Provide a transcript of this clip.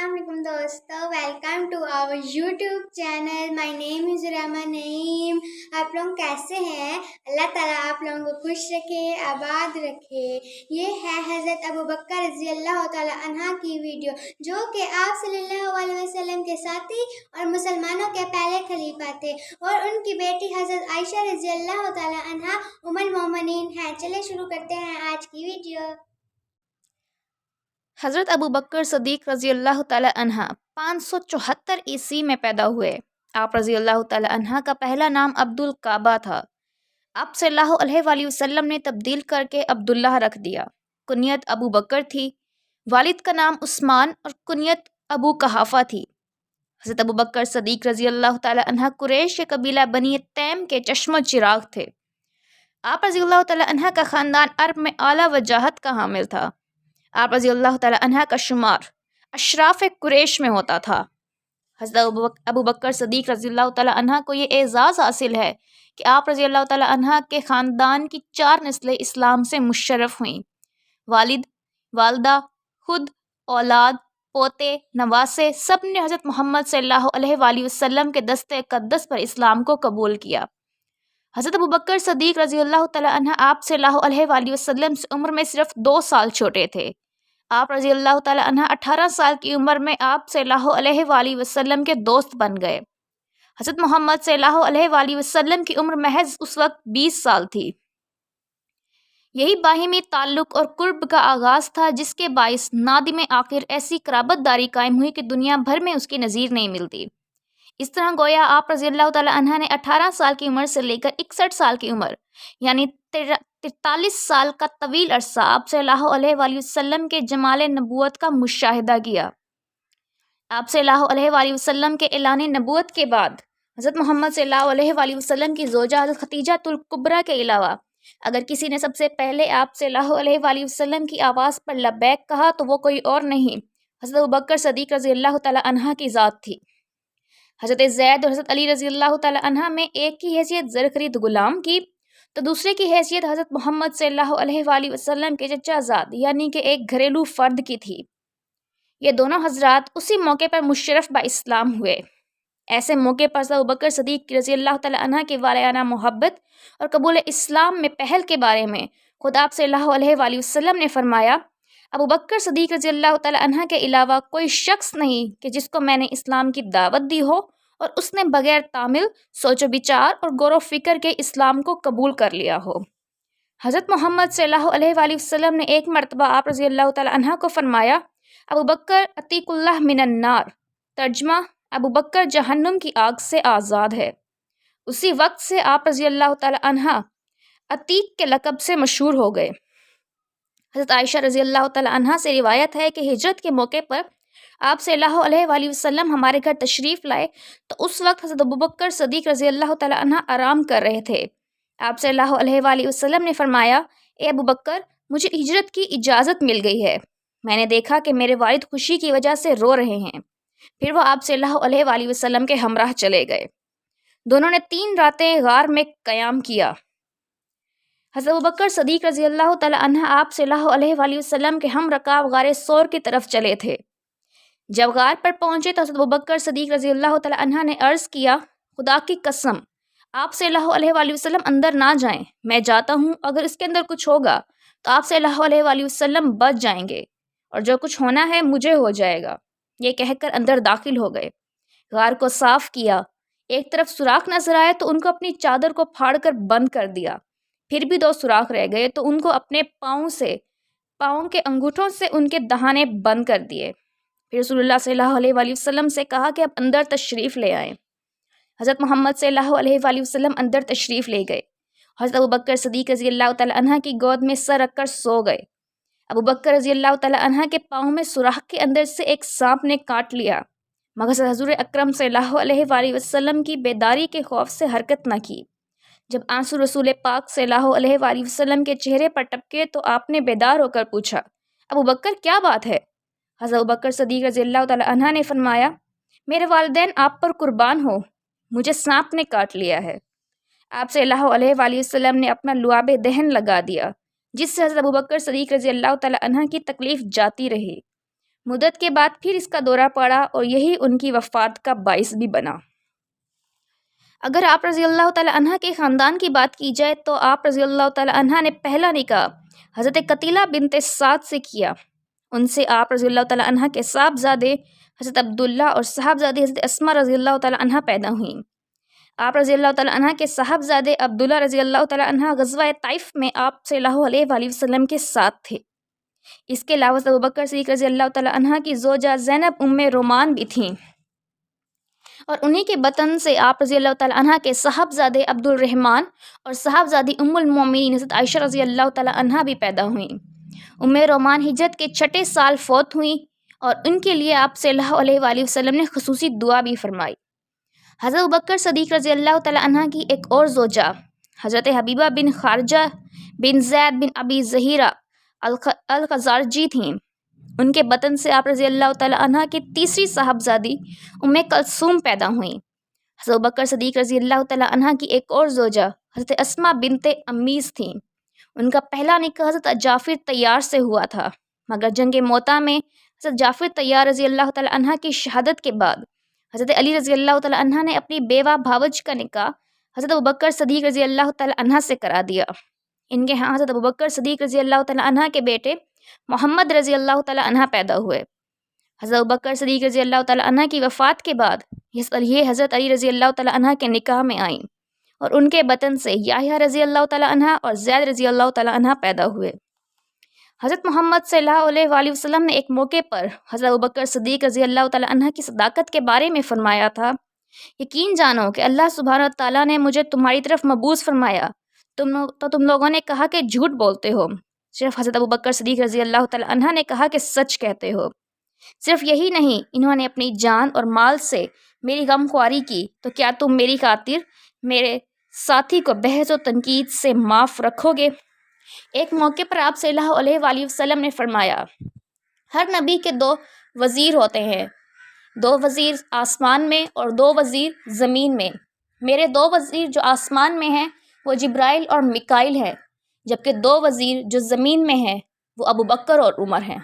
अस्सलाम वालेकुम दोस्तों, welcome to our YouTube channel. My name is Rahma Naeem. आप लोग कैसे हैं? अल्लाह ताला आप लोगों को खुश रखे, आबाद रखे। ये है हज़रत अबू बकर रज़ी अल्लाह ताला अन्हा की वीडियो, जो कि आप सल्लल्लाहु अलैहि वसल्लम के साथी और मुसलमानों के पहले खलीफा थे, और उनकी बेटी हज़रत आयशा रज़ी अल्लाह ताला अन्हा उम्मुल मोमिनीन हैं। चलिए शुरू करते हैं आज की वीडियो। हज़रत अबू बकर सदीक़ रज़ी अल्लाह ताला अन्हा 574 ईस्वी में पैदा हुए। आप रज़ी अल्लाह ताला अन्हा का पहला नाम अब्दुल काबा था। आप सल्लल्लाहु अलैहि वसल्लम ने तब्दील करके अब्दुल्लाह रख दिया। कुनियत अबू बकर थी। वालिद का नाम उस्मान और कुनियत अबू कहाफ़ा थी। हज़रत अबू बकर सदीक़ रज़ी अल्लाह ताला अन्हा कुरैश के कबीला बनी तैम के चश्मो चिराग थे। आप रज़ी अल्लाह ताला अन्हा का ख़ानदान अरब में आला वजाहत का हामिल था। आप रज़ी अल्लाह ताला अन्हा का शुमार अशराफ कुरैश में होता था। हज़रत अबू बकर सदीक़ रज़ी अल्लाह ताला अन्हा को ये एज़ाज़ हासिल है कि आप रज़ी अल्लाह ताला अन्हा के ख़ानदान की 4 नस्लें इस्लाम से मुशर्रफ हुईं। वालिद, वालदा, खुद, औलाद, पोते, नवासे सब ने हज़रत मोहम्मद सल्लल्लाहु अलैहि वसल्लम के दस्ते अक़दस पर इस्लाम को कबूल किया। हज़रत अबू बकर सदीक़ रज़ी अल्लाह ताला अन्हा आप सल्लल्लाहु अलैहि वसल्लम से उम्र में सिर्फ 2 साल छोटे थे। आप रज़ी अल्लाह ताला अन्हा 18 साल की उम्र में आप सल्लल्लाहु अलैहि वसल्लम के दोस्त बन गए। हज़रत मोहम्मद सल्लल्लाहु अलैहि वसल्लम की उम्र महज उस वक्त 20 साल थी। यही बाहिमी ताल्लुक़ और कुर्ब का आगाज़ था, जिसके बाइस नादिम आखिर ऐसी कराबतदारी कायम हुई कि दुनिया भर में उसकी नज़ीर नहीं मिलती। इस तरह गोया आप रज़ी अल्लाह ताला अन्हा ने 18 साल की उम्र से लेकर 61 साल की उम्र यानी 43 साल का तवील अरसा आप सल्लल्लाहु अलैहि वसल्लम के जमाल नबूवत का मुशाहिदा किया। आप सल्लल्लाहु अलैहि वसल्लम के ऐलान नबूवत के बाद हज़रत मोहम्मद सल्लल्लाहु अलैहि वसल्लम की ज़ौजा हज़रत खदीजातुल कुबरा के अलावा अगर किसी ने सबसे पहले आप सल्लल्लाहु अलैहि वसल्लम की आवाज़ पर लब्बैक कहा तो वो कोई और नहीं, हज़रत अबू बकर सदीक़ रज़ी अल्लाह ताला अन्हा की ज़ात थी। हज़रत ज़ैद और हज़रत अली रज़ी अल्लाह ताला अन्हा में एक की हैसियत ज़र खरीद ग़ुलाम की, तो दूसरे की हैसियत हज़रत मोहम्मद सल्लल्लाहु अलैहि वसल्लम के चचाज़ाद यानी कि एक घरेलू फ़र्द की थी। ये दोनों हज़रात उसी मौके पर मुशर्रफ बा इस्लाम हुए। ऐसे मौके पर अबू बकर सदीक़ रज़ी अल्लाह ताला अन्हा की वालियाना मोहब्बत और कबूल इस्लाम में पहल के बारे में खुद आप सल्लल्लाहु अलैहि वसल्लम ने फरमाया, अबू बकर सदीक़ रज़ी अल्लाह ताला अन्हा के अलावा कोई शख्स नहीं कि जिसको मैंने इस्लाम की दावत दी हो और उसने बगैर तामिल सोचो विचार और गौर फिक्र के इस्लाम को कबूल कर लिया हो। हज़रत मोहम्मद सल्लल्लाहु अलैहि वसल्लम ने एक मरतबा आप रज़ी अल्लाह ताला अन्हा को फरमाया, अबू बकर अतीकुल्लाह मिनन्नार, तर्जमा अबू बकर जहन्नुम की आग से आज़ाद है। उसी वक्त से आप रज़ी अल्लाह ताला अन्हा अतीक के लक़ब से मशहूर हो गए। हज़रत आयशा रज़ी अल्लाह ताला अन्हा से रिवायत है कि हिजरत के मौके पर आप सल्लल्लाहु अलैहि वसल्लम हमारे घर तशरीफ़ लाए तो उस वक्त हज़रत अबू बकर सदीक़ रज़ी अल्लाह ताला अन्हा आराम कर रहे थे। आप सल्लल्लाहु अलैहि वसल्लम ने फरमाया, ए अबू बकर, मुझे हिजरत की इजाज़त मिल गई है। मैंने देखा कि मेरे वालिद खुशी की वजह से रो रहे हैं। फिर वो आप सल्लल्लाहु अलैहि वसल्लम के हमराह चले गए। दोनों ने 3 रातें गार में क़याम किया। हज़रत अबू बकर सदीक़ रज़ी अल्लाह ताला अन्हा आप सल्लल्लाहु अलैहि वसल्लम के हम रकाब गारे सौर की तरफ चले थे। जब गार पर पहुँचे तो हज़रत अबू बकर सदीक़ रज़ी अल्लाह ताला अन्हा ने अर्ज़ किया, खुदा की कसम आप सल्लल्लाहु अलैहि वसल्लम अंदर ना जाएं, मैं जाता हूँ, अगर इसके अंदर कुछ होगा तो आप सल्लल्लाहु अलैहि वसल्लम बच जाएंगे और जो कुछ होना है मुझे हो जाएगा। ये कहकर अंदर दाखिल हो गए। गार को साफ़ किया, एक तरफ सुराख नजर आए तो उनको अपनी चादर को फाड़ कर बंद कर दिया। फिर भी 2 सुराख रह गए तो उनको अपने पाँव के अंगूठों से उनके दहाने बंद कर दिए। फिर रसूलुल्लाह सल्लल्लाहु अलैहि वसल्लम से कहा कि आप अंदर तशरीफ़ ले आएँ। हज़रत मोहम्मद सल्लल्लाहु अलैहि वसल्लम अंदर तशरीफ़ ले गए। हज़रत अबू बकर सदीक़ रज़ी अल्लाह ताला अन्हा की गोद में सर रखकर सो गए। अबू बकर रज़ी अल्लाह ताला अन्हा के पाँव में सुराख के अंदर से एक सांप ने काट लिया, मगर हज़ूर अकरम सल्लल्लाहु अलैहि वसल्लम की बेदारी के खौफ से हरकत न की। जब आंसू रसूल पाक सल्लल्लाहु अलैहि वसल्लम के चेहरे पर टपके तो आपने बेदार होकर पूछा, अबू बकर क्या बात है? हज़रत अबू बकर सदीक़ रज़ी अल्लाह ताला अन्हा ने फरमाया, मेरे वालिदैन आप पर कुर्बान हो, मुझे सांप ने काट लिया है। आप सल्लल्लाहु अलैहि वसल्लम ने अपना लुआब दहन लगा दिया, जिससे हज़रत अबू बकर सदीक़ रज़ी अल्लाह ताला अन्हा की तकलीफ़ जाती रही। مدت کے بعد پھر اس کا دورہ پڑا اور یہی ان کی وفات کا باعث بھی بنا۔ اگر آپ رضی اللہ تعالیٰ عنہ کے خاندان کی بات کی جائے تو آپ رضی اللہ تعالیٰ عنہ نے پہلا نکاح حضرت قتیلہ بنت سعد سے کیا۔ ان سے آپ رضی اللہ تعالیٰ عنہ کے صاحبزادے حضرت عبداللہ اور صاحبزادی حضرت اسماء رضی اللہ تعالیٰ عنہ پیدا ہوئیں۔ آپ رضی اللہ تعالیٰ عنہ کے صاحبزادے عبداللہ رضی اللہ تعالیٰ عنہ غزوہ طائف میں آپ صلی اللہ علیہ وآلہ وسلم کے ساتھ تھے۔ اس کے علاوہ ابوبکر صدیق رضی اللہ تعالیٰ عنہ کی زوجہ زینب ام رومان بھی تھیں، اور انہی کے بطن سے آپ رضی اللہ تعالیٰ عنہ کے صاحبزادے عبد الرحمن اور صاحبزادی ام المومنین حضرت عائشہ رضی اللہ تعالیٰ عنہ بھی پیدا ہوئیں۔ ام رومان ہجرت کے 6 سال فوت ہوئیں اور ان کے لیے آپ صلی اللہ علیہ وآلہ وسلم نے خصوصی دعا بھی فرمائی۔ حضرت ابوبکر صدیق رضی اللہ تعالیٰ عنہ کی ایک اور زوجہ حضرت حبیبہ بن خارجہ بن زید بن ابی ظہیرہ الخزرجی تھیں۔ ان کے بطن سے آپ رضی اللہ تعالیٰ عنہ کی تیسری صاحبزادی ام کلثوم پیدا ہوئیں۔ حضرت ابوبکر صدیق رضی اللہ تعالیٰ عنہ کی ایک اور زوجہ حضرت اسماء بنت امیس تھیں۔ ان کا پہلا نکاح حضرت جعفر طیار سے ہوا تھا، مگر جنگ موطا میں حضرت جعفر طیار رضی اللہ تعالیٰ عنہ کی شہادت کے بعد حضرت علی رضی اللہ تعالیٰ عنہ نے اپنی بیوہ بھاوج کا نکاح حضرت ابوبکر صدیق رضی اللہ تعالیٰ عنہ سے کرا دیا۔ ان کے ہاں حضرت ابوبکر صدیق رضی اللہ تعالیٰ عنہ کے بیٹے محمد رضی اللہ تعالیٰ عنہ پیدا ہوئے۔ حضرت ابوبکر صدیق رضی اللہ تعالیٰ عنہ کی وفات کے بعد یہ حضرت علی رضی اللہ تعالیٰ عنہ کے نکاح میں آئیں اور ان کے بطن سے یحییٰ رضی اللہ تعالیٰ عنہ اور زید رضی اللہ تعالیٰ عنہ پیدا ہوئے۔ حضرت محمد صلی اللہ علیہ وآلہ وسلم نے ایک موقع پر حضرت ابوبکر صدیق رضی اللہ تعالیٰ عنہ کی صداقت کے بارے میں فرمایا تھا، یقین جانو کہ اللہ سبحانہ تعالیٰ نے مجھے تمہاری طرف مبعوث فرمایا، تم لوگوں نے کہا کہ جھوٹ بولتے ہو، صرف حضرت ابوبکر صدیق رضی اللہ تعالیٰ عنہ نے کہا کہ سچ کہتے ہو۔ صرف یہی نہیں، انہوں نے اپنی جان اور مال سے میری غمخواری کی، تو کیا تم میری خاطر میرے ساتھی کو بحث و تنقید سے معاف رکھو گے؟ ایک موقع پر آپ صلی اللہ علیہ وآلہ وسلم نے فرمایا، ہر نبی کے 2 وزیر ہوتے ہیں، 2 وزیر آسمان میں اور 2 وزیر زمین میں۔ میرے 2 وزیر جو آسمان میں ہیں وہ جبرائیل اور میکائیل ہیں، جبکہ 2 وزیر جو زمین میں ہیں وہ ابوبکر اور عمر ہیں۔